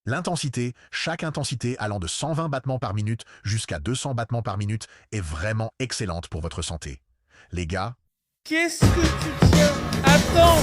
L'intensité, chaque intensité allant de 120 battements par minute jusqu'à 200 battements par minute est vraiment excellente pour votre santé. Les gars, Qu'est-ce que tu tiens? Attends!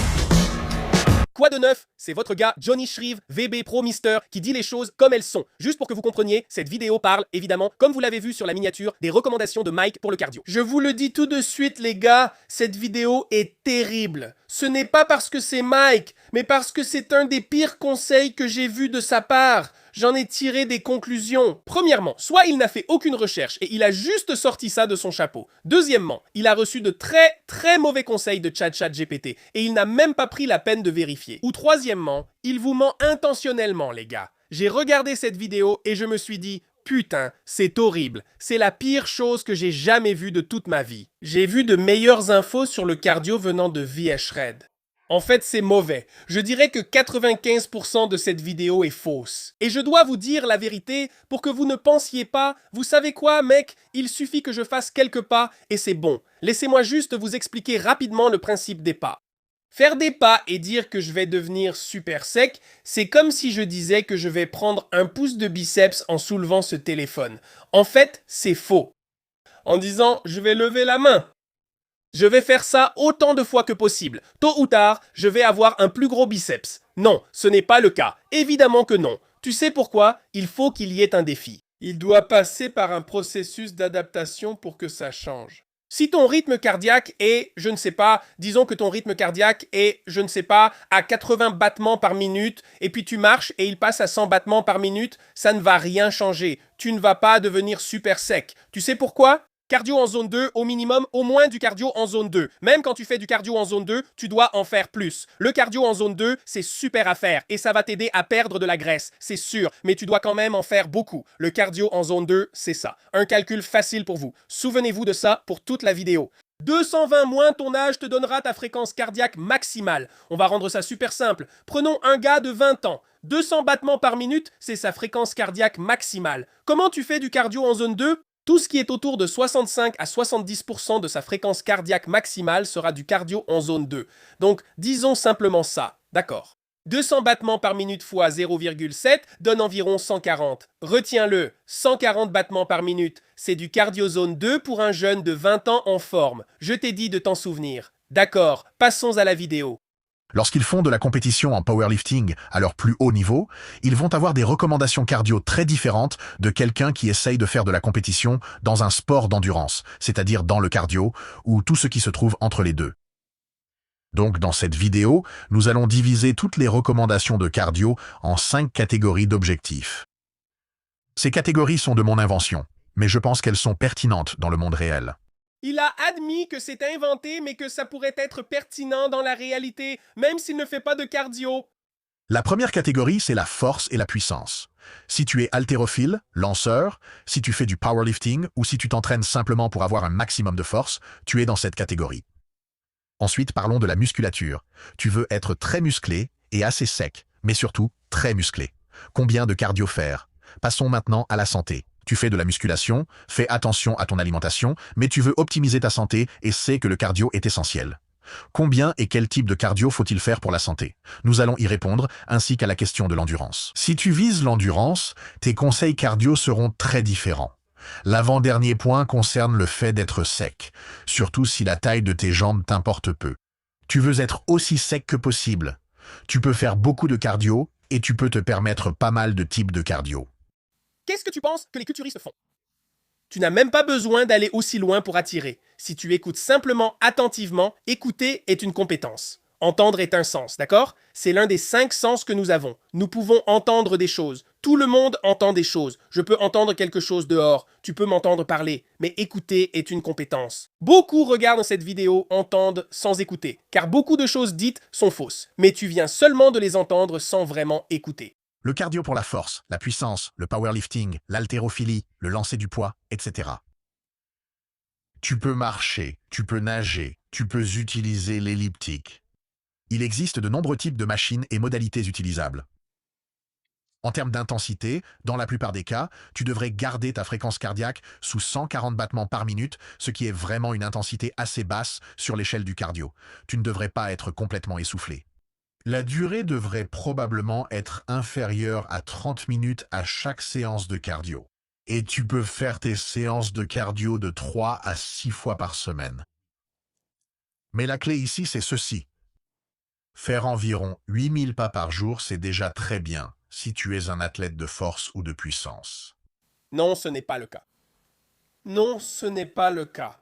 Quoi de neuf? C'est votre gars Johnny Shrieve, VB Pro Mister, qui dit les choses comme elles sont. Juste pour que vous compreniez, cette vidéo parle, évidemment, comme vous l'avez vu sur la miniature, des recommandations de Mike pour le cardio. Je vous le dis tout de suite les gars, cette vidéo est terrible. Ce n'est pas parce que c'est Mike, mais parce que c'est un des pires conseils que j'ai vus de sa part. J'en ai tiré des conclusions. Premièrement, soit il n'a fait aucune recherche et il a juste sorti ça de son chapeau. Deuxièmement, il a reçu de très mauvais conseils de ChatGPT et il n'a même pas pris la peine de vérifier. Ou troisièmement, il vous ment intentionnellement les gars. J'ai regardé cette vidéo et je me suis dit putain, c'est horrible. C'est la pire chose que j'ai jamais vue de toute ma vie. J'ai vu de meilleures infos sur le cardio venant de VSHred. En fait, c'est mauvais. Je dirais que 95% de cette vidéo est fausse. Et je dois vous dire la vérité pour que vous ne pensiez pas, vous savez quoi, mec, il suffit que je fasse quelques pas et c'est bon. Laissez-moi juste vous expliquer rapidement le principe des pas. Faire des pas et dire que je vais devenir super sec, c'est comme si je disais que je vais prendre un pouce de biceps en soulevant ce téléphone. En fait, c'est faux. En disant je vais lever la main. Je vais faire ça autant de fois que possible. Tôt ou tard, je vais avoir un plus gros biceps. Non, ce n'est pas le cas. Évidemment que non. Tu sais pourquoi? Il faut qu'il y ait un défi. Il doit passer par un processus d'adaptation pour que ça change. Si ton rythme cardiaque est, je ne sais pas, disons que ton rythme cardiaque est, je ne sais pas, à 80 battements par minute, et puis tu marches et il passe à 100 battements par minute, ça ne va rien changer. Tu ne vas pas devenir super sec. Tu sais pourquoi? Cardio en zone 2, au minimum, au moins du cardio en zone 2. Même quand tu fais du cardio en zone 2, tu dois en faire plus. Le cardio en zone 2, c'est super à faire et ça va t'aider à perdre de la graisse, c'est sûr, mais tu dois quand même en faire beaucoup. Le cardio en zone 2, c'est ça. Un calcul facile pour vous. Souvenez-vous de ça pour toute la vidéo. 220 moins ton âge te donnera ta fréquence cardiaque maximale. On va rendre ça super simple. Prenons un gars de 20 ans. 200 battements par minute, c'est sa fréquence cardiaque maximale. Comment tu fais du cardio en zone 2? Tout ce qui est autour de 65 à 70% de sa fréquence cardiaque maximale sera du cardio en zone 2. Donc, disons simplement ça, d'accord? 200 battements par minute fois 0,7 donne environ 140. Retiens-le, 140 battements par minute, c'est du cardio zone 2 pour un jeune de 20 ans en forme. Je t'ai dit de t'en souvenir. D'accord, passons à la vidéo. lorsqu'ils font de la compétition en powerlifting à leur plus haut niveau, ils vont avoir des recommandations cardio très différentes de quelqu'un qui essaye de faire de la compétition dans un sport d'endurance, c'est-à-dire dans le cardio, ou tout ce qui se trouve entre les deux. Donc dans cette vidéo, nous allons diviser toutes les recommandations de cardio en 5 catégories d'objectifs. Ces catégories sont de mon invention, mais je pense qu'elles sont pertinentes dans le monde réel. Il a admis que c'est inventé, mais que ça pourrait être pertinent dans la réalité, même s'il ne fait pas de cardio. La première catégorie, c'est la force et la puissance. Si tu es haltérophile, lanceur, si tu fais du powerlifting ou si tu t'entraînes simplement pour avoir un maximum de force, tu es dans cette catégorie. Ensuite, parlons de la musculature. Tu veux être très musclé et assez sec, mais surtout très musclé. Combien de cardio faire? Passons maintenant à la santé. Tu fais de la musculation, fais attention à ton alimentation, mais tu veux optimiser ta santé et sais que le cardio est essentiel. Combien et quel type de cardio faut-il faire pour la santé? Nous allons y répondre, ainsi qu'à la question de l'endurance. Si tu vises l'endurance, tes conseils cardio seront très différents. L'avant-dernier point concerne le fait d'être sec, surtout si la taille de tes jambes t'importe peu. Tu veux être aussi sec que possible. Tu peux faire beaucoup de cardio et tu peux te permettre pas mal de types de cardio. Qu'est-ce que tu penses que les culturistes font? Tu n'as même pas besoin d'aller aussi loin pour attirer. Si tu écoutes simplement attentivement, écouter est une compétence. Entendre est un sens, d'accord? C'est l'un des 5 sens que nous avons. Nous pouvons entendre des choses. Tout le monde entend des choses. Je peux entendre quelque chose dehors. Tu peux m'entendre parler. Mais écouter est une compétence. Beaucoup regardent cette vidéo, entendent sans écouter. Car beaucoup de choses dites sont fausses. Mais tu viens seulement de les entendre sans vraiment écouter. Le cardio pour la force, la puissance, le powerlifting, l'haltérophilie, le lancer du poids, etc. Tu peux marcher, tu peux nager, tu peux utiliser l'elliptique. Il existe de nombreux types de machines et modalités utilisables. En termes d'intensité, dans la plupart des cas, tu devrais garder ta fréquence cardiaque sous 140 battements par minute, ce qui est vraiment une intensité assez basse sur l'échelle du cardio. Tu ne devrais pas être complètement essoufflé. La durée devrait probablement être inférieure à 30 minutes à chaque séance de cardio. Et tu peux faire tes séances de cardio de 3 à 6 fois par semaine. Mais la clé ici, c'est ceci. Faire environ 8000 pas par jour, c'est déjà très bien si tu es un athlète de force ou de puissance. Non, ce n'est pas le cas. Non, ce n'est pas le cas.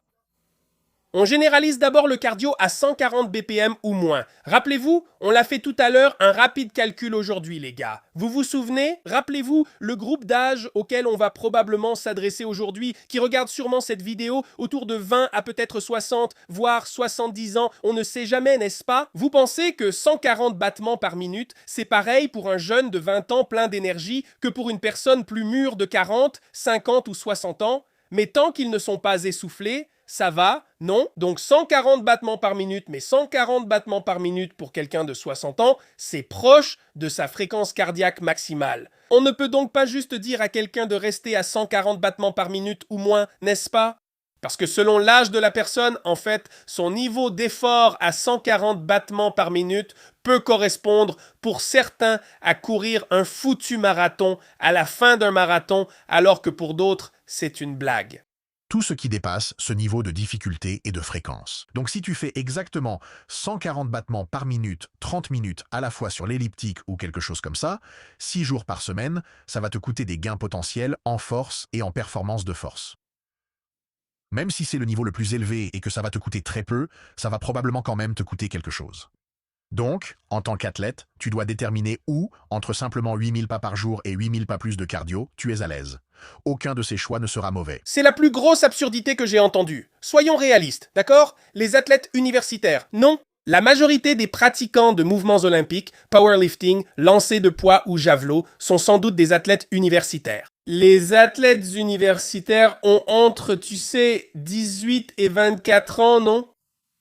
On généralise d'abord le cardio à 140 BPM ou moins. Rappelez-vous, on l'a fait tout à l'heure, un rapide calcul aujourd'hui les gars. Vous vous souvenez? Rappelez-vous le groupe d'âge auquel on va probablement s'adresser aujourd'hui, qui regarde sûrement cette vidéo autour de 20 à peut-être 60, voire 70 ans, on ne sait jamais, n'est-ce pas? Vous pensez que 140 battements par minute, c'est pareil pour un jeune de 20 ans plein d'énergie que pour une personne plus mûre de 40, 50 ou 60 ans? Mais tant qu'ils ne sont pas essoufflés, ça va, non? Donc 140 battements par minute, mais 140 battements par minute pour quelqu'un de 60 ans, c'est proche de sa fréquence cardiaque maximale. On ne peut donc pas juste dire à quelqu'un de rester à 140 battements par minute ou moins, n'est-ce pas? Parce que selon l'âge de la personne, en fait, son niveau d'effort à 140 battements par minute peut correspondre pour certains à courir un foutu marathon à la fin d'un marathon, alors que pour d'autres, c'est une blague. Tout ce qui dépasse ce niveau de difficulté et de fréquence. Donc si tu fais exactement 140 battements par minute, 30 minutes à la fois sur l'elliptique ou quelque chose comme ça, 6 jours par semaine, ça va te coûter des gains potentiels en force et en performance de force. Même si c'est le niveau le plus élevé et que ça va te coûter très peu, ça va probablement quand même te coûter quelque chose. Donc, en tant qu'athlète, tu dois déterminer où, entre simplement 8000 pas par jour et 8000 pas plus de cardio, tu es à l'aise. Aucun de ces choix ne sera mauvais. C'est la plus grosse absurdité que j'ai entendue. Soyons réalistes, d'accord? Les athlètes universitaires, non. La majorité des pratiquants de mouvements olympiques, powerlifting, lancer de poids ou javelot, sont sans doute des athlètes universitaires. Les athlètes universitaires ont entre, tu sais, 18 et 24 ans, non?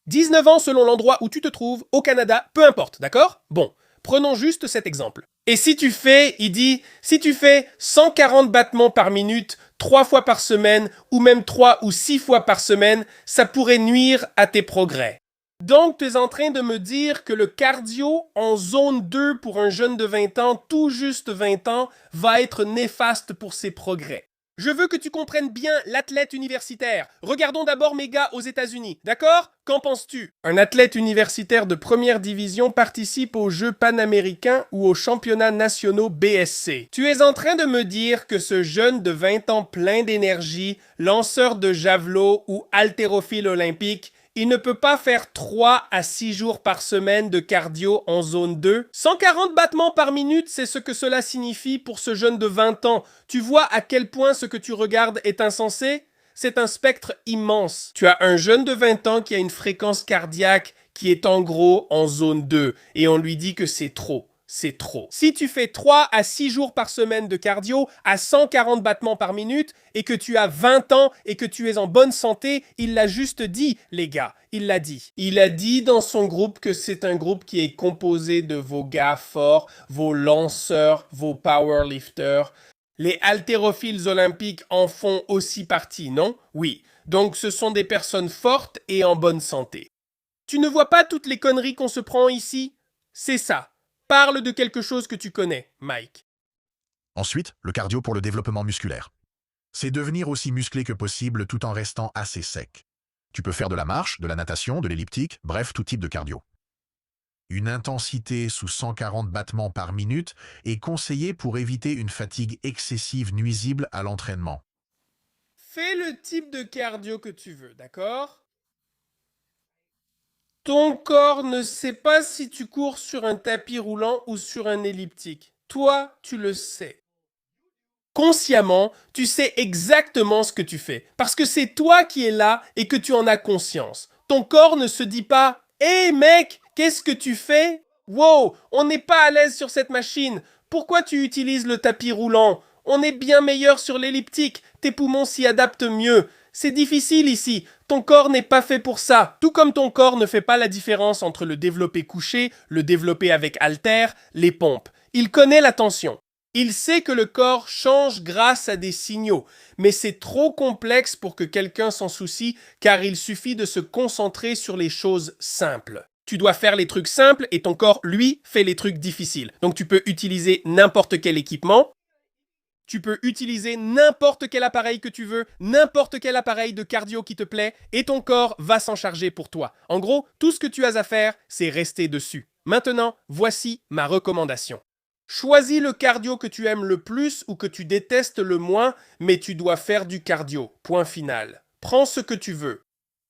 19 ans selon l'endroit où tu te trouves, au Canada, peu importe, d'accord? Bon, prenons juste cet exemple. Et si tu fais, il dit, si tu fais 140 battements par minute, 3 fois par semaine, ou même 3 ou 6 fois par semaine, ça pourrait nuire à tes progrès. Donc, tu es en train de me dire que le cardio en zone 2 pour un jeune de 20 ans, tout juste 20 ans, va être néfaste pour ses progrès. Je veux que tu comprennes bien l'athlète universitaire. Regardons d'abord mes gars aux États-Unis, d'accord? Qu'en penses-tu? Un athlète universitaire de première division participe aux Jeux panaméricains ou aux championnats nationaux BSC. Tu es en train de me dire que ce jeune de 20 ans plein d'énergie, lanceur de javelot ou haltérophile olympique, il ne peut pas faire 3 à 6 jours par semaine de cardio en zone 2. 140 battements par minute, c'est ce que cela signifie pour ce jeune de 20 ans. Tu vois à quel point ce que tu regardes est insensé? C'est un spectre immense. Tu as un jeune de 20 ans qui a une fréquence cardiaque qui est en gros en zone 2 et on lui dit que c'est trop. C'est trop. Si tu fais 3 à 6 jours par semaine de cardio à 140 battements par minute et que tu as 20 ans et que tu es en bonne santé, il l'a juste dit, les gars. Il l'a dit. Il a dit dans son groupe que c'est un groupe qui est composé de vos gars forts, vos lanceurs, vos powerlifters. Les haltérophiles olympiques en font aussi partie, non? Oui. Donc ce sont des personnes fortes et en bonne santé. Tu ne vois pas toutes les conneries qu'on se prend ici? C'est ça. Parle de quelque chose que tu connais, Mike. Ensuite, le cardio pour le développement musculaire. C'est devenir aussi musclé que possible tout en restant assez sec. Tu peux faire de la marche, de la natation, de l'elliptique, bref, tout type de cardio. Une intensité sous 140 battements par minute est conseillée pour éviter une fatigue excessive nuisible à l'entraînement. Fais le type de cardio que tu veux, d'accord? Ton corps ne sait pas si tu cours sur un tapis roulant ou sur un elliptique. Toi, tu le sais. Consciemment, tu sais exactement ce que tu fais. Parce que c'est toi qui es là et que tu en as conscience. Ton corps ne se dit pas « Hé mec, qu'est-ce que tu fais? Wow, on n'est pas à l'aise sur cette machine. Pourquoi tu utilises le tapis roulant? On est bien meilleur sur l'elliptique. Tes poumons s'y adaptent mieux. C'est difficile ici. Ton corps n'est pas fait pour ça. Tout comme ton corps ne fait pas la différence entre le développé couché, le développé avec haltère, les pompes. Il connaît la tension. Il sait que le corps change grâce à des signaux, mais c'est trop complexe pour que quelqu'un s'en soucie car il suffit de se concentrer sur les choses simples. Tu dois faire les trucs simples et ton corps, lui, fait les trucs difficiles. Donc tu peux utiliser n'importe quel équipement. Tu peux utiliser n'importe quel appareil que tu veux, n'importe quel appareil de cardio qui te plaît, et ton corps va s'en charger pour toi. En gros, tout ce que tu as à faire, c'est rester dessus. Maintenant, voici ma recommandation. Choisis le cardio que tu aimes le plus ou que tu détestes le moins, mais tu dois faire du cardio. Point final. Prends ce que tu veux.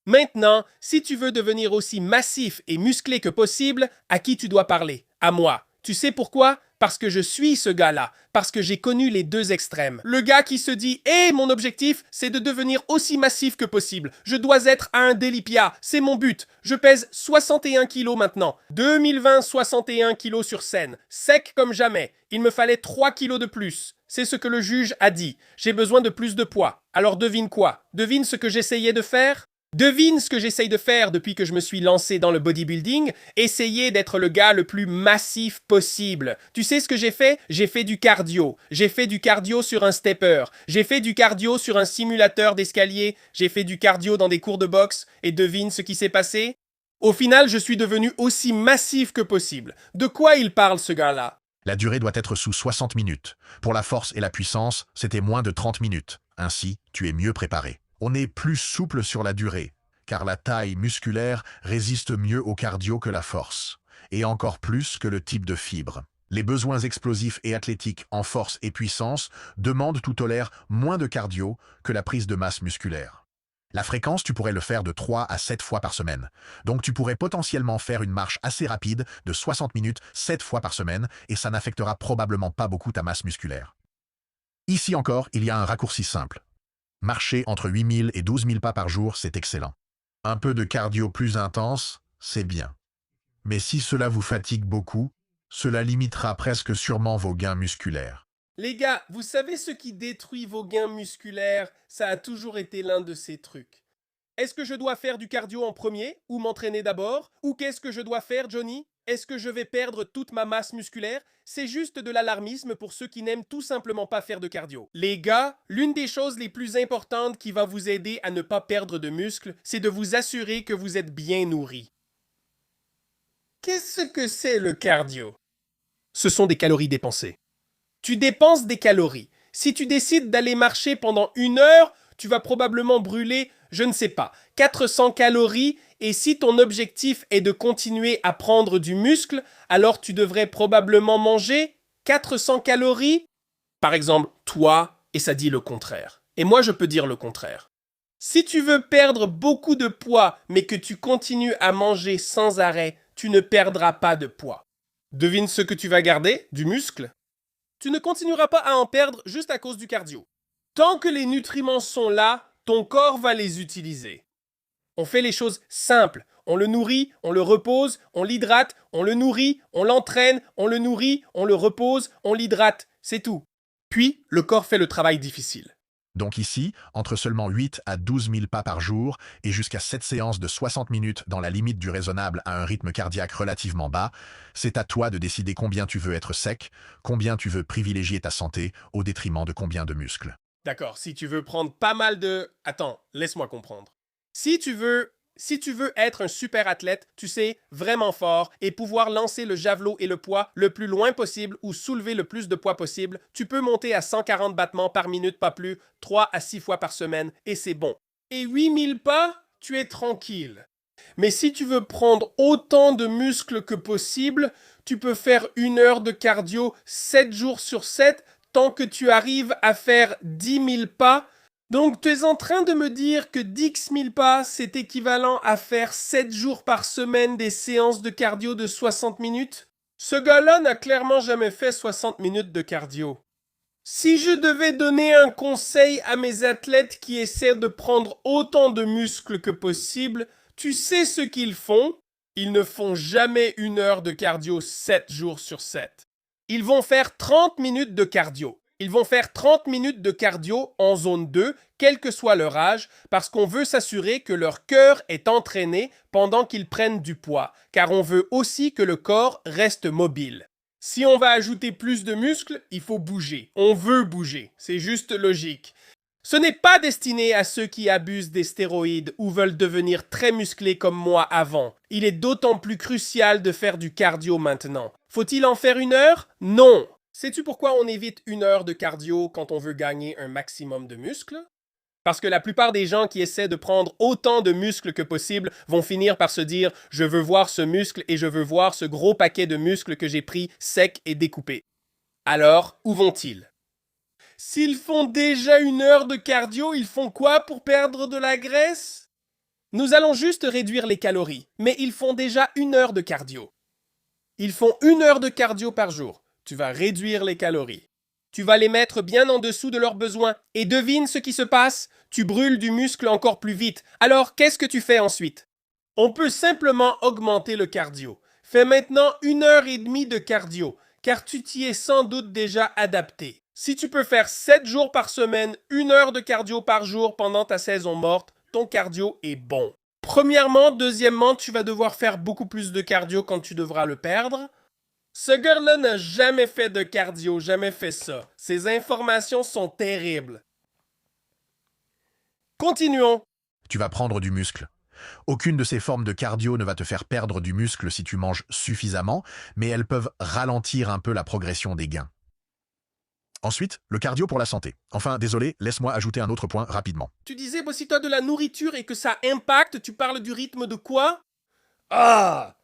Maintenant, si tu veux devenir aussi massif et musclé que possible, à qui tu dois parler? À moi. Tu sais pourquoi? Parce que je suis ce gars-là, parce que j'ai connu les deux extrêmes. Le gars qui se dit « Hey, mon objectif, c'est de devenir aussi massif que possible. Je dois être à un Delipia, c'est mon but. Je pèse 61 kilos maintenant. 2020, 61 kilos sur scène. Sec comme jamais. Il me fallait 3 kilos de plus. C'est ce que le juge a dit. J'ai besoin de plus de poids. Alors devine quoi? Devine ce que j'essayais de faire? Devine ce que j'essaye de faire depuis que je me suis lancé dans le bodybuilding, essayer d'être le gars le plus massif possible. Tu sais ce que j'ai fait? J'ai fait du cardio. J'ai fait du cardio sur un stepper. J'ai fait du cardio sur un simulateur d'escalier. J'ai fait du cardio dans des cours de boxe. Et devine ce qui s'est passé? Au final, je suis devenu aussi massif que possible. De quoi il parle ce gars-là? La durée doit être sous 60 minutes. Pour la force et la puissance, c'était moins de 30 minutes. Ainsi, tu es mieux préparé. On est plus souple sur la durée, car la taille musculaire résiste mieux au cardio que la force, et encore plus que le type de fibre. Les besoins explosifs et athlétiques en force et puissance demandent ou tolèrent moins de cardio que la prise de masse musculaire. La fréquence, tu pourrais le faire de 3 à 7 fois par semaine. Donc tu pourrais potentiellement faire une marche assez rapide de 60 minutes 7 fois par semaine, et ça n'affectera probablement pas beaucoup ta masse musculaire. Ici encore, il y a un raccourci simple. Marcher entre 8000 et 12 000 pas par jour, c'est excellent. Un peu de cardio plus intense, c'est bien. Mais si cela vous fatigue beaucoup, cela limitera presque sûrement vos gains musculaires. Les gars, vous savez ce qui détruit vos gains musculaires? Ça a toujours été l'un de ces trucs. Est-ce que je dois faire du cardio en premier ou m'entraîner d'abord? Ou qu'est-ce que je dois faire, Johnny? Est-ce que je vais perdre toute ma masse musculaire? C'est juste de l'alarmisme pour ceux qui n'aiment tout simplement pas faire de cardio. Les gars, l'une des choses les plus importantes qui va vous aider à ne pas perdre de muscles, c'est de vous assurer que vous êtes bien nourri. Qu'est-ce que c'est le cardio? Ce sont des calories dépensées. Tu dépenses des calories. Si tu décides d'aller marcher pendant 1 heure, tu vas probablement brûler, je ne sais pas, 400 calories, et si ton objectif est de continuer à prendre du muscle, alors tu devrais probablement manger 400 calories. Par exemple, toi, et ça dit le contraire. Et moi, je peux dire le contraire. Si tu veux perdre beaucoup de poids, mais que tu continues à manger sans arrêt, tu ne perdras pas de poids. Devine ce que tu vas garder, du muscle. Tu ne continueras pas à en perdre juste à cause du cardio. Tant que les nutriments sont là, ton corps va les utiliser. On fait les choses simples. On le nourrit, on le repose, on l'hydrate, on le nourrit, on l'entraîne, on le nourrit, on le repose, on l'hydrate. C'est tout. Puis, le corps fait le travail difficile. Donc ici, entre seulement 8 à 12 000 pas par jour et jusqu'à 7 séances de 60 minutes dans la limite du raisonnable à un rythme cardiaque relativement bas, c'est à toi de décider combien tu veux être sec, combien tu veux privilégier ta santé au détriment de combien de muscles. D'accord, si tu veux prendre pas mal de... Attends, laisse-moi comprendre. Si tu veux être un super athlète, tu sais, vraiment fort, et pouvoir lancer le javelot et le poids le plus loin possible ou soulever le plus de poids possible, tu peux monter à 140 battements par minute, pas plus, 3 à 6 fois par semaine, et c'est bon. Et 8000 pas, tu es tranquille. Mais si tu veux prendre autant de muscles que possible, tu peux faire 1 heure de cardio 7 jours sur 7 tant que tu arrives à faire 10 000 pas. Donc tu es en train de me dire que 10 000 pas, c'est équivalent à faire 7 jours par semaine des séances de cardio de 60 minutes? Ce gars-là n'a clairement jamais fait 60 minutes de cardio. Si je devais donner un conseil à mes athlètes qui essaient de prendre autant de muscles que possible, tu sais ce qu'ils font? Ils ne font jamais 1 heure de cardio 7 jours sur 7. Ils vont faire 30 minutes de cardio. Ils vont faire 30 minutes de cardio en zone 2, quel que soit leur âge, parce qu'on veut s'assurer que leur cœur est entraîné pendant qu'ils prennent du poids, car on veut aussi que le corps reste mobile. Si on va ajouter plus de muscles, il faut bouger. On veut bouger, c'est juste logique. Ce n'est pas destiné à ceux qui abusent des stéroïdes ou veulent devenir très musclés comme moi avant. Il est d'autant plus crucial de faire du cardio maintenant. Faut-il en faire 1 heure? Non. Sais-tu pourquoi on évite 1 heure de cardio quand on veut gagner un maximum de muscles? Parce que la plupart des gens qui essaient de prendre autant de muscles que possible vont finir par se dire « Je veux voir ce muscle et je veux voir ce gros paquet de muscles que j'ai pris sec et découpé. » Alors, où vont-ils? S'ils font déjà 1 heure de cardio, ils font quoi pour perdre de la graisse? Nous allons juste réduire les calories, mais ils font déjà 1 heure de cardio. Ils font 1 heure de cardio par jour. Tu vas réduire les calories. Tu vas les mettre bien en dessous de leurs besoins. Et devine ce qui se passe, tu brûles du muscle encore plus vite. Alors, qu'est-ce que tu fais ensuite? On peut simplement augmenter le cardio. Fais maintenant 1 heure et demie de cardio, car tu t'y es sans doute déjà adapté. Si tu peux faire 7 jours par semaine, 1 heure de cardio par jour pendant ta saison morte, ton cardio est bon. Premièrement, deuxièmement, tu vas devoir faire beaucoup plus de cardio quand tu devras le perdre. Ce gars-là n'a jamais fait de cardio, jamais fait ça. Ces informations sont terribles. Continuons. Tu vas prendre du muscle. Aucune de ces formes de cardio ne va te faire perdre du muscle si tu manges suffisamment, mais elles peuvent ralentir un peu la progression des gains. Ensuite, le cardio pour la santé. Enfin, désolé, laisse-moi ajouter un autre point rapidement. Tu disais, si tu as de la nourriture et que ça impacte, tu parles du rythme de quoi? Ah!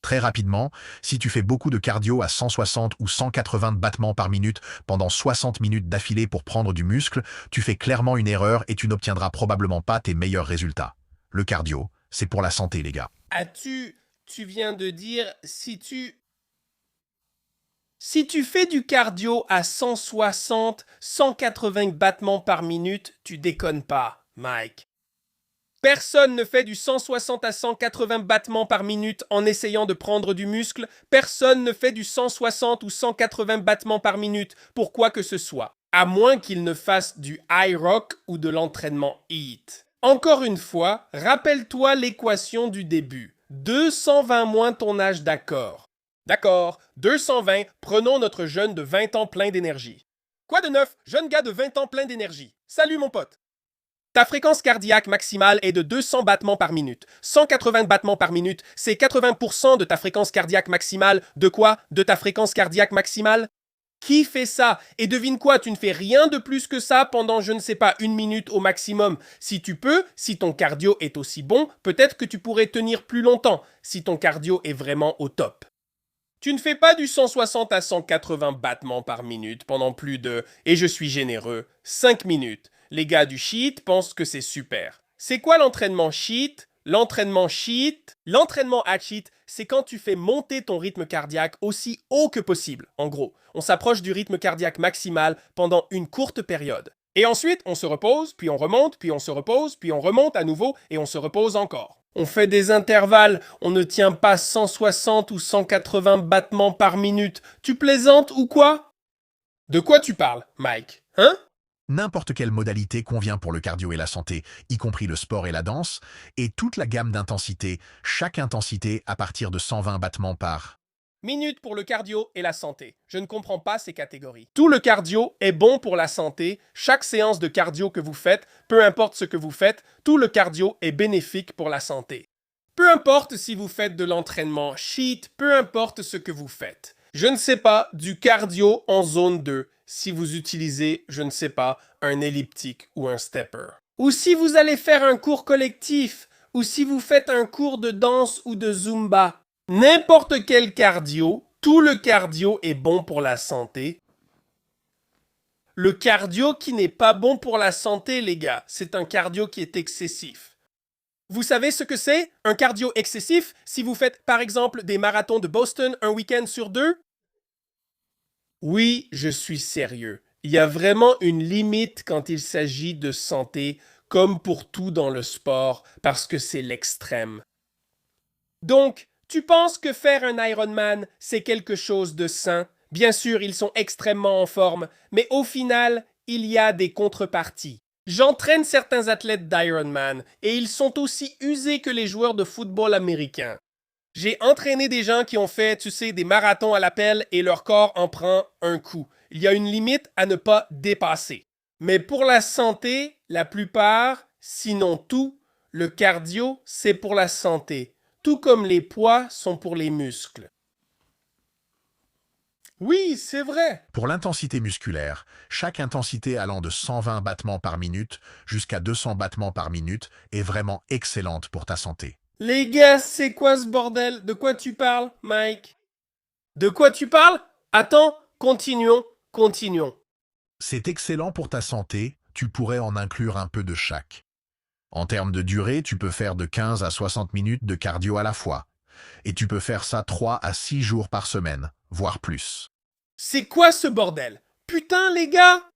Très rapidement, si tu fais beaucoup de cardio à 160 ou 180 battements par minute pendant 60 minutes d'affilée pour prendre du muscle, tu fais clairement une erreur et tu n'obtiendras probablement pas tes meilleurs résultats. Le cardio, c'est pour la santé, les gars. Tu viens de dire, si tu fais du cardio à 160, 180 battements par minute, tu déconnes pas, Mike. Personne ne fait du 160 à 180 battements par minute en essayant de prendre du muscle. Personne ne fait du 160 ou 180 battements par minute pour quoi que ce soit. À moins qu'il ne fasse du high rock ou de l'entraînement HIIT. Encore une fois, rappelle-toi l'équation du début. 220 moins ton âge d'accord. D'accord, 220, prenons notre jeune de 20 ans plein d'énergie. Quoi de neuf, jeune gars de 20 ans plein d'énergie? Salut mon pote! Ta fréquence cardiaque maximale est de 200 battements par minute. 180 battements par minute, c'est 80% de ta fréquence cardiaque maximale. De quoi? De ta fréquence cardiaque maximale? Qui fait ça? Et devine quoi, tu ne fais rien de plus que ça pendant, je ne sais pas, 1 minute au maximum. Si tu peux, si ton cardio est aussi bon, peut-être que tu pourrais tenir plus longtemps, si ton cardio est vraiment au top. Tu ne fais pas du 160 à 180 battements par minute pendant plus de, et je suis généreux, 5 minutes. Les gars du cheat pensent que c'est super. C'est quoi l'entraînement cheat? L'entraînement à cheat, c'est quand tu fais monter ton rythme cardiaque aussi haut que possible. En gros, on s'approche du rythme cardiaque maximal pendant une courte période. Et ensuite, on se repose, puis on remonte, puis on se repose, puis on remonte à nouveau et on se repose encore. On fait des intervalles, on ne tient pas 160 ou 180 battements par minute. Tu plaisantes ou quoi? De quoi tu parles, Mike? Hein? N'importe quelle modalité convient pour le cardio et la santé, y compris le sport et la danse, et toute la gamme d'intensité, chaque intensité à partir de 120 battements par minute pour le cardio et la santé. Je ne comprends pas ces catégories. Tout le cardio est bon pour la santé. Chaque séance de cardio que vous faites, peu importe ce que vous faites, tout le cardio est bénéfique pour la santé. Peu importe si vous faites de l'entraînement cheat, peu importe ce que vous faites. Je ne sais pas, du cardio en zone 2, si vous utilisez, je ne sais pas, un elliptique ou un stepper. Ou si vous allez faire un cours collectif, ou si vous faites un cours de danse ou de zumba. N'importe quel cardio, tout le cardio est bon pour la santé. Le cardio qui n'est pas bon pour la santé, les gars, c'est un cardio qui est excessif. Vous savez ce que c'est, un cardio excessif, si vous faites par exemple des marathons de Boston un week-end sur 2? Oui, je suis sérieux. Il y a vraiment une limite quand il s'agit de santé, comme pour tout dans le sport, parce que c'est l'extrême. Donc, tu penses que faire un Ironman, c'est quelque chose de sain? Bien sûr, ils sont extrêmement en forme, mais au final, il y a des contreparties. J'entraîne certains athlètes d'Ironman, et ils sont aussi usés que les joueurs de football américains. J'ai entraîné des gens qui ont fait, des marathons à l'appel et leur corps en prend un coup. Il y a une limite à ne pas dépasser. Mais pour la santé, la plupart, sinon tout, le cardio, c'est pour la santé, tout comme les poids sont pour les muscles. Oui, c'est vrai. Pour l'intensité musculaire, chaque intensité allant de 120 battements par minute jusqu'à 200 battements par minute est vraiment excellente pour ta santé. Les gars, c'est quoi ce bordel? De quoi tu parles, Mike? De quoi tu parles? Attends, continuons. C'est excellent pour ta santé, tu pourrais en inclure un peu de chaque. En termes de durée, tu peux faire de 15 à 60 minutes de cardio à la fois. Et tu peux faire ça 3 à 6 jours par semaine, voire plus. C'est quoi ce bordel? Putain, les gars!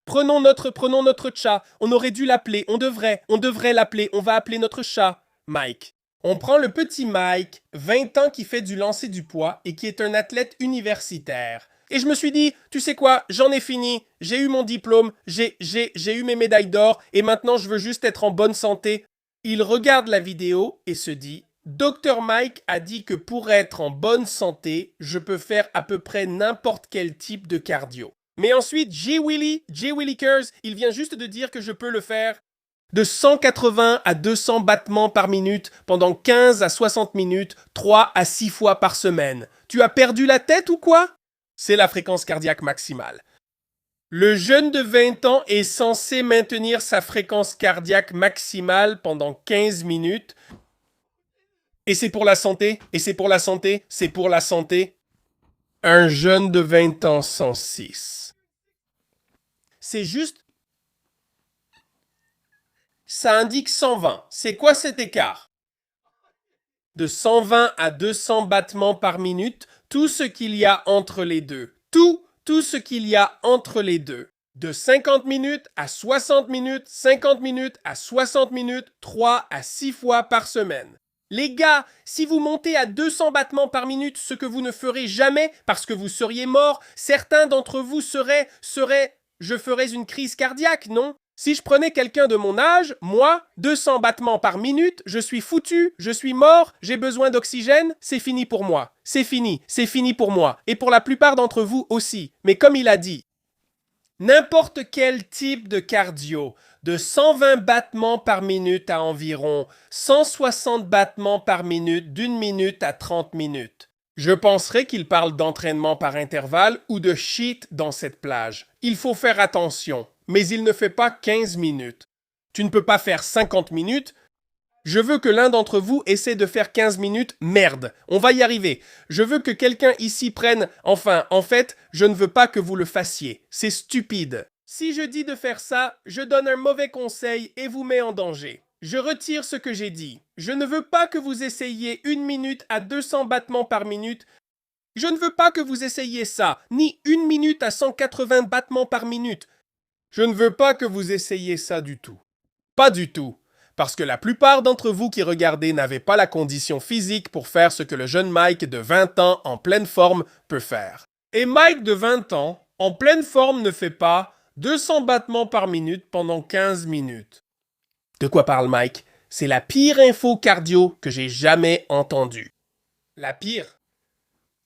Prenons notre chat. On aurait dû l'appeler. On devrait l'appeler. On va appeler notre chat, Mike. On prend le petit Mike, 20 ans, qui fait du lancer du poids et qui est un athlète universitaire. Et je me suis dit, tu sais quoi, j'en ai fini. J'ai eu mon diplôme, j'ai eu mes médailles d'or et maintenant je veux juste être en bonne santé. Il regarde la vidéo et se dit, Dr Mike a dit que pour être en bonne santé, je peux faire à peu près n'importe quel type de cardio. Mais ensuite, J. Willy Kers, il vient juste de dire que je peux le faire de 180 à 200 battements par minute pendant 15 à 60 minutes, 3 à 6 fois par semaine. Tu as perdu la tête ou quoi? C'est la fréquence cardiaque maximale. Le jeune de 20 ans est censé maintenir sa fréquence cardiaque maximale pendant 15 minutes. Et c'est pour la santé, c'est pour la santé. Un jeune de 20 ans 106. C'est juste... Ça indique 120. C'est quoi cet écart? De 120 à 200 battements par minute, tout ce qu'il y a entre les deux. Tout ce qu'il y a entre les deux. De 50 minutes à 60 minutes, 50 minutes à 60 minutes, 3 à 6 fois par semaine. Les gars, si vous montez à 200 battements par minute, ce que vous ne ferez jamais parce que vous seriez mort, certains d'entre vous seraient, je ferais une crise cardiaque, non? Si je prenais quelqu'un de mon âge, moi, 200 battements par minute, je suis foutu, je suis mort, j'ai besoin d'oxygène, c'est fini pour moi. C'est fini pour moi. Et pour la plupart d'entre vous aussi. Mais comme il a dit, n'importe quel type de cardio, de 120 battements par minute à environ 160 battements par minute d'1 minute à 30 minutes. Je penserais qu'il parle d'entraînement par intervalle ou de cheat dans cette plage. Il faut faire attention, mais il ne fait pas 15 minutes. Tu ne peux pas faire 50 minutes. Je veux que l'un d'entre vous essaie de faire 15 minutes. Merde, on va y arriver. Je veux que quelqu'un ici prenne... Enfin, en fait, je ne veux pas que vous le fassiez. C'est stupide. Si je dis de faire ça, je donne un mauvais conseil et vous mets en danger. Je retire ce que j'ai dit. Je ne veux pas que vous essayiez 1 minute à 200 battements par minute. Je ne veux pas que vous essayiez ça, ni 1 minute à 180 battements par minute. Je ne veux pas que vous essayiez ça du tout. Pas du tout. Parce que la plupart d'entre vous qui regardez n'avaient pas la condition physique pour faire ce que le jeune Mike de 20 ans en pleine forme peut faire. Et Mike de 20 ans, en pleine forme, ne fait pas 200 battements par minute pendant 15 minutes. De quoi parle Mike? C'est la pire info cardio que j'ai jamais entendue. La pire?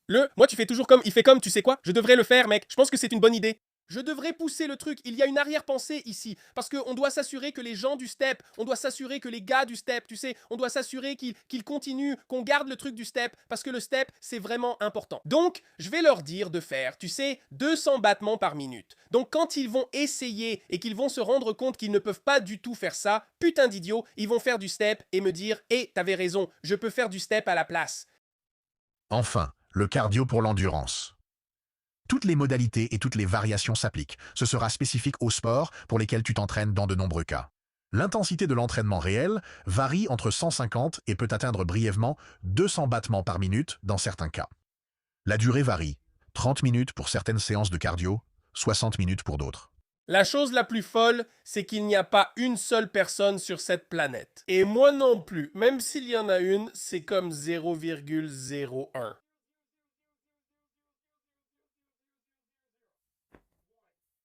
Moi tu fais toujours comme, il fait comme, tu sais quoi? Je devrais le faire, mec. Je pense que c'est une bonne idée. Je devrais pousser le truc. Il y a une arrière-pensée ici. Parce qu'on doit s'assurer que les gens du step, on doit s'assurer que les gars du step, tu sais, on doit s'assurer qu'ils continuent, qu'on garde le truc du step. Parce que le step, c'est vraiment important. Donc, je vais leur dire de faire, tu sais, 200 battements par minute. Donc, quand ils vont essayer et qu'ils vont se rendre compte qu'ils ne peuvent pas du tout faire ça, putain d'idiots, ils vont faire du step et me dire, hé, t'avais raison, je peux faire du step à la place. Enfin, le cardio pour l'endurance. Toutes les modalités et toutes les variations s'appliquent. Ce sera spécifique au sport pour lesquels tu t'entraînes dans de nombreux cas. L'intensité de l'entraînement réel varie entre 150 et peut atteindre brièvement 200 battements par minute dans certains cas. La durée varie, 30 minutes pour certaines séances de cardio, 60 minutes pour d'autres. La chose la plus folle, c'est qu'il n'y a pas une seule personne sur cette planète. Et moi non plus. Même s'il y en a une, c'est comme 0,01.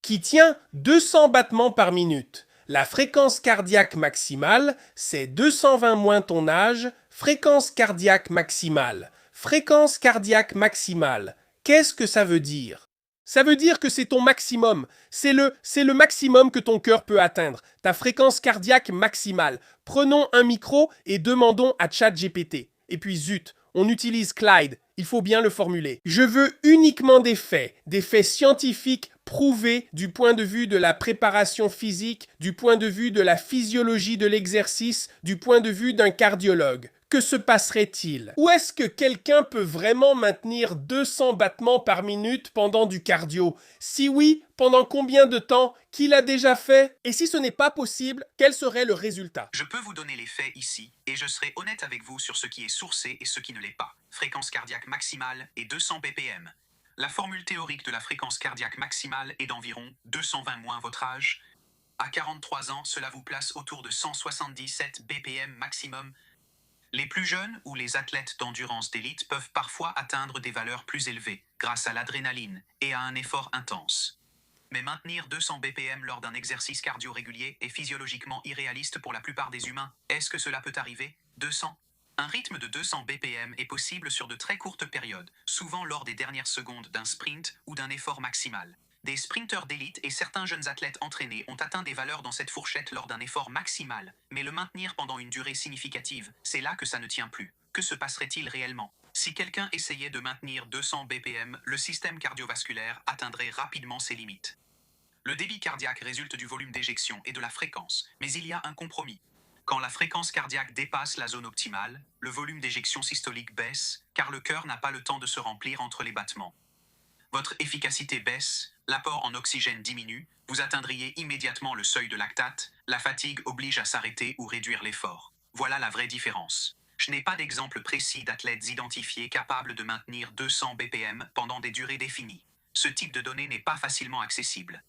Qui tient 200 battements par minute. La fréquence cardiaque maximale, c'est 220 moins ton âge, fréquence cardiaque maximale. Fréquence cardiaque maximale. Qu'est-ce que ça veut dire? Ça veut dire que c'est ton maximum. C'est le maximum que ton cœur peut atteindre. Ta fréquence cardiaque maximale. Prenons un micro et demandons à ChatGPT. Et puis zut, on utilise Clyde. Il faut bien le formuler. Je veux uniquement des faits scientifiques prouvés du point de vue de la préparation physique, du point de vue de la physiologie de l'exercice, du point de vue d'un cardiologue. Que se passerait-il? Ou est-ce que quelqu'un peut vraiment maintenir 200 battements par minute pendant du cardio? Si oui, pendant combien de temps? Qui l'a déjà fait? Et si ce n'est pas possible, quel serait le résultat? Je peux vous donner les faits ici, et je serai honnête avec vous sur ce qui est sourcé et ce qui ne l'est pas. Fréquence cardiaque maximale est 200 BPM. La formule théorique de la fréquence cardiaque maximale est d'environ 220 moins votre âge. À 43 ans, cela vous place autour de 177 BPM maximum. Les plus jeunes ou les athlètes d'endurance d'élite peuvent parfois atteindre des valeurs plus élevées grâce à l'adrénaline et à un effort intense. Mais maintenir 200 BPM lors d'un exercice cardio régulier est physiologiquement irréaliste pour la plupart des humains. Est-ce que cela peut arriver? 200. Un rythme de 200 BPM est possible sur de très courtes périodes, souvent lors des dernières secondes d'un sprint ou d'un effort maximal. Des sprinteurs d'élite et certains jeunes athlètes entraînés ont atteint des valeurs dans cette fourchette lors d'un effort maximal, mais le maintenir pendant une durée significative, c'est là que ça ne tient plus. Que se passerait-il réellement? Si quelqu'un essayait de maintenir 200 BPM, le système cardiovasculaire atteindrait rapidement ses limites. Le débit cardiaque résulte du volume d'éjection et de la fréquence, mais il y a un compromis. Quand la fréquence cardiaque dépasse la zone optimale, le volume d'éjection systolique baisse, car le cœur n'a pas le temps de se remplir entre les battements. Votre efficacité baisse, l'apport en oxygène diminue, vous atteindriez immédiatement le seuil de lactate, la fatigue oblige à s'arrêter ou réduire l'effort. Voilà la vraie différence. Je n'ai pas d'exemple précis d'athlètes identifiés capables de maintenir 200 BPM pendant des durées définies. Ce type de données n'est pas facilement accessible.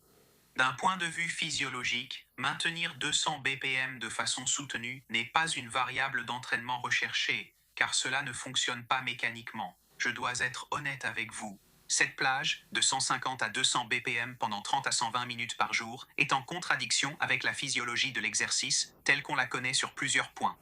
D'un point de vue physiologique, maintenir 200 BPM de façon soutenue n'est pas une variable d'entraînement recherchée, car cela ne fonctionne pas mécaniquement. Je dois être honnête avec vous. Cette plage, de 150 à 200 BPM pendant 30 à 120 minutes par jour, est en contradiction avec la physiologie de l'exercice, telle qu'on la connaît sur plusieurs points.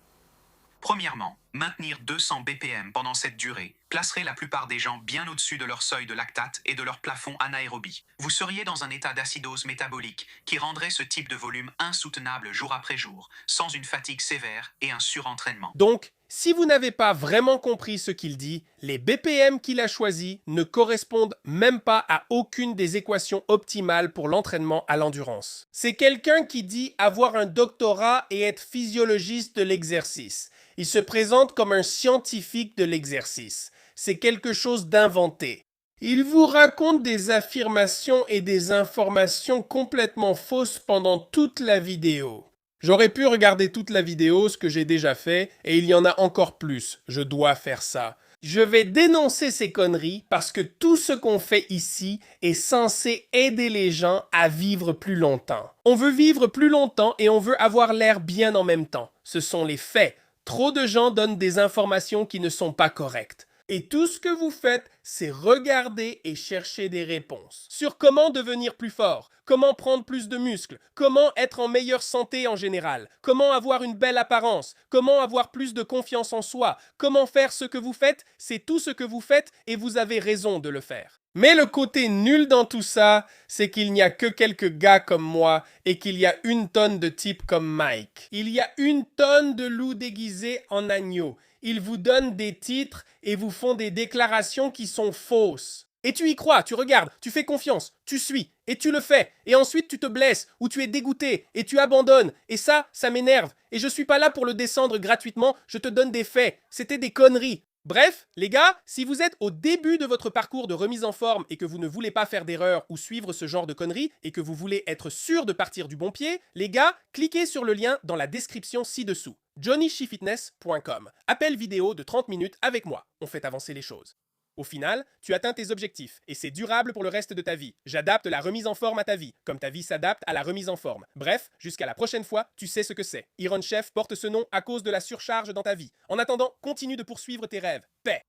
Premièrement, maintenir 200 BPM pendant cette durée placerait la plupart des gens bien au-dessus de leur seuil de lactate et de leur plafond anaérobie. Vous seriez dans un état d'acidose métabolique qui rendrait ce type de volume insoutenable jour après jour, sans une fatigue sévère et un surentraînement. Donc, si vous n'avez pas vraiment compris ce qu'il dit, les BPM qu'il a choisis ne correspondent même pas à aucune des équations optimales pour l'entraînement à l'endurance. C'est quelqu'un qui dit avoir un doctorat et être physiologiste de l'exercice. Il se présente comme un scientifique de l'exercice. C'est quelque chose d'inventé. Il vous raconte des affirmations et des informations complètement fausses pendant toute la vidéo. J'aurais pu regarder toute la vidéo, ce que j'ai déjà fait, et il y en a encore plus. Je dois faire ça. Je vais dénoncer ces conneries parce que tout ce qu'on fait ici est censé aider les gens à vivre plus longtemps. On veut vivre plus longtemps et on veut avoir l'air bien en même temps. Ce sont les faits. Trop de gens donnent des informations qui ne sont pas correctes. Et tout ce que vous faites, c'est regarder et chercher des réponses sur comment devenir plus fort, comment prendre plus de muscles, comment être en meilleure santé en général, comment avoir une belle apparence, comment avoir plus de confiance en soi, comment faire ce que vous faites, c'est tout ce que vous faites et vous avez raison de le faire. Mais le côté nul dans tout ça, c'est qu'il n'y a que quelques gars comme moi et qu'il y a une tonne de types comme Mike. Il y a une tonne de loups déguisés en agneaux. Ils vous donnent des titres et vous font des déclarations qui sont fausses. Et tu y crois, tu regardes, tu fais confiance, tu suis, et tu le fais. Et ensuite tu te blesses, ou tu es dégoûté, et tu abandonnes. Et ça m'énerve. Et je suis pas là pour le descendre gratuitement, je te donne des faits. C'était des conneries. Bref, les gars, si vous êtes au début de votre parcours de remise en forme et que vous ne voulez pas faire d'erreur ou suivre ce genre de conneries et que vous voulez être sûr de partir du bon pied, les gars, cliquez sur le lien dans la description ci-dessous. JohnnySheFitness.com. Appel vidéo de 30 minutes avec moi. On fait avancer les choses. Au final, tu atteins tes objectifs et c'est durable pour le reste de ta vie. J'adapte la remise en forme à ta vie, comme ta vie s'adapte à la remise en forme. Bref, jusqu'à la prochaine fois, tu sais ce que c'est. Iron Chef porte ce nom à cause de la surcharge dans ta vie. En attendant, continue de poursuivre tes rêves. Paix!